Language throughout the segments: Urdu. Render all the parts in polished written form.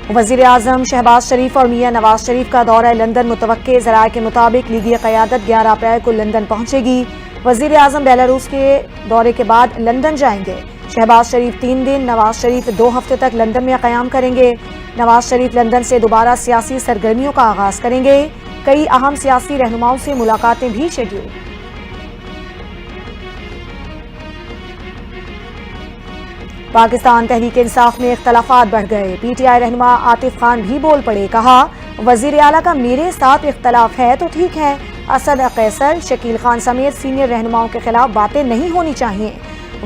وزیر اعظم شہباز شریف اور میاں نواز شریف کا دورہ لندن متوقع، ذرائع کے مطابق لیگی قیادت 11 اپریل کو لندن پہنچے گی۔ وزیر اعظم بیلاروس کے دورے کے بعد لندن جائیں گے۔ شہباز شریف 3 دن، نواز شریف 2 ہفتے تک لندن میں قیام کریں گے۔ نواز شریف لندن سے دوبارہ سیاسی سرگرمیوں کا آغاز کریں گے۔ کئی اہم سیاسی رہنماؤں سے ملاقاتیں بھی شیڈول۔ پاکستان تحریک انصاف میں اختلافات بڑھ گئے، پی ٹی آئی رہنما عاطف خان بھی بول پڑے، کہا وزیر اعلیٰ کا میرے ساتھ اختلاف ہے تو ٹھیک ہے، اسد قیصر، شکیل خان سمیت سینئر رہنماؤں کے خلاف باتیں نہیں ہونی چاہیے۔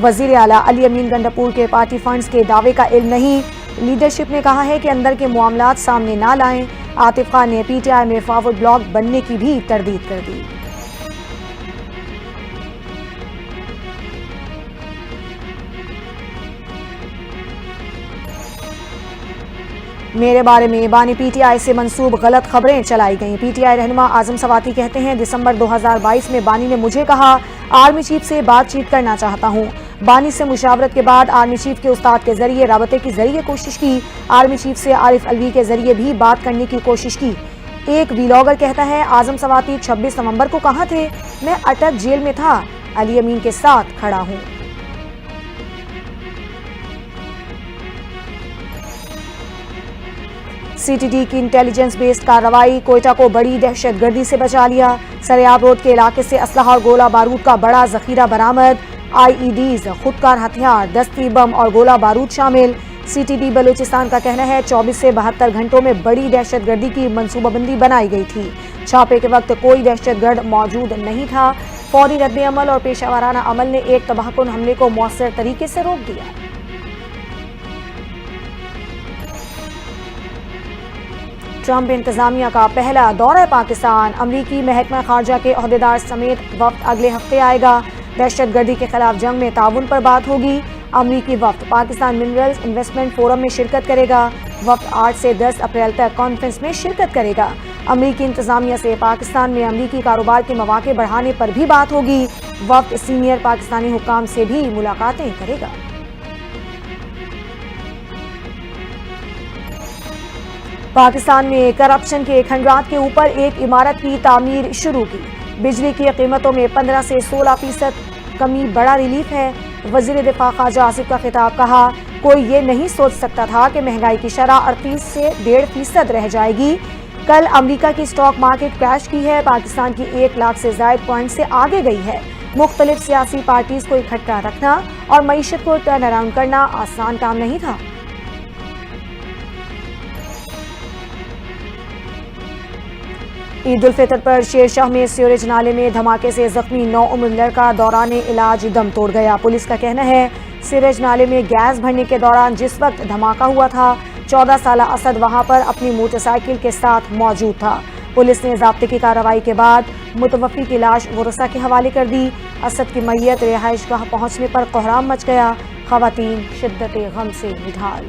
وزیر اعلیٰ علی امین گنڈاپور کے پارٹی فنڈز کے دعوے کا علم نہیں، لیڈرشپ نے کہا ہے کہ اندر کے معاملات سامنے نہ لائیں۔ عاطف خان نے پی ٹی آئی میں فارورڈ بلاک بننے کی بھی تردید کر دی۔ میرے بارے میں بانی پی ٹی آئی سے منسوب غلط خبریں چلائی گئیں۔ پی ٹی آئی رہنما اعظم سواتی کہتے ہیں، دسمبر 2022 میں بانی نے مجھے کہا آرمی چیف سے بات چیت کرنا چاہتا ہوں۔ بانی سے مشاورت کے بعد آرمی چیف کے استاد کے ذریعے رابطے کے ذریعے کوشش کی، آرمی چیف سے عارف الوی کے ذریعے بھی بات کرنے کی کوشش کی۔ ایک ویلاگر کہتا ہے، اعظم سواتی 26 نومبر کو کہاں تھے؟ میں اٹک جیل میں تھا، علی امین کے ساتھ کھڑا ہوں۔ سی ٹی ڈی کی انٹیلیجنس بیسڈ کارروائی، کوئٹہ کو بڑی دہشت گردی سے بچا لیا۔ سریاب روڈ کے علاقے سے اسلحہ اور گولہ بارود کا بڑا ذخیرہ برآمد، آئی ای ڈیز، خودکار ہتھیار، دستی بم اور گولہ بارود شامل۔ سی ٹی ڈی بلوچستان کا کہنا ہے 24 سے 72 گھنٹوں میں بڑی دہشت گردی کی منصوبہ بندی بنائی گئی تھی۔ چھاپے کے وقت کوئی دہشت گرد موجود نہیں تھا۔ فوری رد عمل اور پیشہ ورانہ عمل نے ایک تباہ کن حملے کو مؤثر طریقے سے روک دیا۔ ٹرمپ انتظامیہ کا پہلا دورہ پاکستان، امریکی محکمہ خارجہ کے عہدیدار سمیت وفد اگلے ہفتے آئے گا۔ دہشت گردی کے خلاف جنگ میں تعاون پر بات ہوگی۔ امریکی وفد پاکستان منرلز انویسٹمنٹ فورم میں شرکت کرے گا۔ وفد 8 سے 10 اپریل تک کانفرنس میں شرکت کرے گا۔ امریکی انتظامیہ سے پاکستان میں امریکی کاروبار کے مواقع بڑھانے پر بھی بات ہوگی۔ وفد سینئر پاکستانی حکام سے بھی ملاقاتیں کرے گا۔ پاکستان میں کرپشن کے کھنڈرات کے اوپر ایک عمارت کی تعمیر شروع کی۔ بجلی کی قیمتوں میں 15 سے 16% کمی بڑا ریلیف ہے۔ وزیر دفاع خواجہ آصف کا خطاب، کہا کوئی یہ نہیں سوچ سکتا تھا کہ مہنگائی کی شرح 38 سے 1.5% رہ جائے گی۔ کل امریکہ کی سٹاک مارکیٹ کریش کی ہے، پاکستان کی 1 لاکھ سے زائد پوائنٹ سے آگے گئی ہے۔ مختلف سیاسی پارٹیز کو اکٹھا رکھنا اور معیشت کو ٹرن اراؤنڈ کرنا آسان کام نہیں تھا۔ عید الفطر پر شیر شاہ میں سیوریج نالے میں دھماکے سے زخمی 9 عمر لڑکا دوران علاج دم توڑ گیا۔ پولیس کا کہنا ہے سیوریج نالے میں گیس بھرنے کے دوران جس وقت دھماکہ ہوا تھا 14 سالہ اسد وہاں پر اپنی موٹر سائیکل کے ساتھ موجود تھا۔ پولیس نے ضابطے کی کارروائی کے بعد متوفی کی لاش ورثاء کے حوالے کر دی۔ اسد کی میت رہائش گاہ پہنچنے پر کوہرام مچ گیا، خواتین شدت غم سے نڈھال۔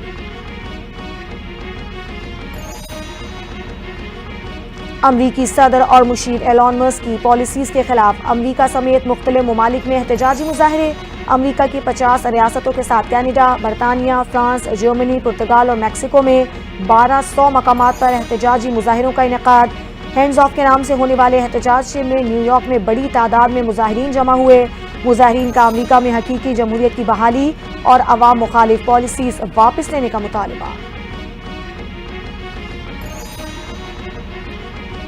امریکی صدر اور مشیر ایلان مسک کی پالیسیز کے خلاف امریکہ سمیت مختلف ممالک میں احتجاجی مظاہرے۔ امریکہ کی 50 ریاستوں کے ساتھ کینیڈا، برطانیہ، فرانس، جرمنی، پرتگال اور میکسیکو میں 1200 مقامات پر احتجاجی مظاہروں کا انعقاد۔ ہینڈز آف کے نام سے ہونے والے احتجاج میں نیو یارک میں بڑی تعداد میں مظاہرین جمع ہوئے۔ مظاہرین کا امریکہ میں حقیقی جمہوریت کی بحالی اور عوام مخالف پالیسیز واپس لینے کا مطالبہ۔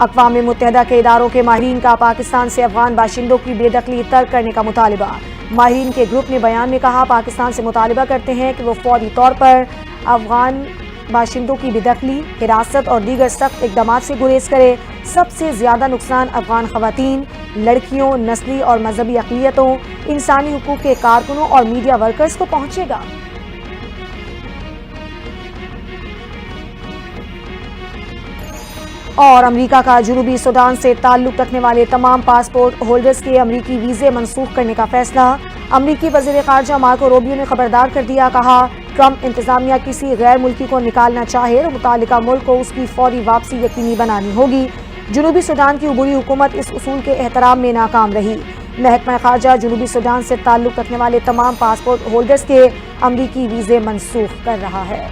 اقوام متحدہ کے اداروں کے ماہرین کا پاکستان سے افغان باشندوں کی بے دخلی ترک کرنے کا مطالبہ۔ ماہرین کے گروپ نے بیان میں کہا پاکستان سے مطالبہ کرتے ہیں کہ وہ فوری طور پر افغان باشندوں کی بے دخلی، حراست اور دیگر سخت اقدامات سے گریز کرے۔ سب سے زیادہ نقصان افغان خواتین، لڑکیوں، نسلی اور مذہبی اقلیتوں، انسانی حقوق کے کارکنوں اور میڈیا ورکرز کو پہنچے گا۔ اور امریکہ کا جنوبی سوڈان سے تعلق رکھنے والے تمام پاسپورٹ ہولڈرز کے امریکی ویزے منسوخ کرنے کا فیصلہ۔ امریکی وزیر خارجہ مارکو روبیو نے خبردار کر دیا، کہا ٹرمپ انتظامیہ کسی غیر ملکی کو نکالنا چاہے تو متعلقہ ملک کو اس کی فوری واپسی یقینی بنانی ہوگی۔ جنوبی سوڈان کی عبوری حکومت اس اصول کے احترام میں ناکام رہی۔ محکمہ خارجہ جنوبی سوڈان سے تعلق رکھنے والے تمام پاسپورٹ ہولڈرز کے امریکی ویزے منسوخ کر رہا ہے۔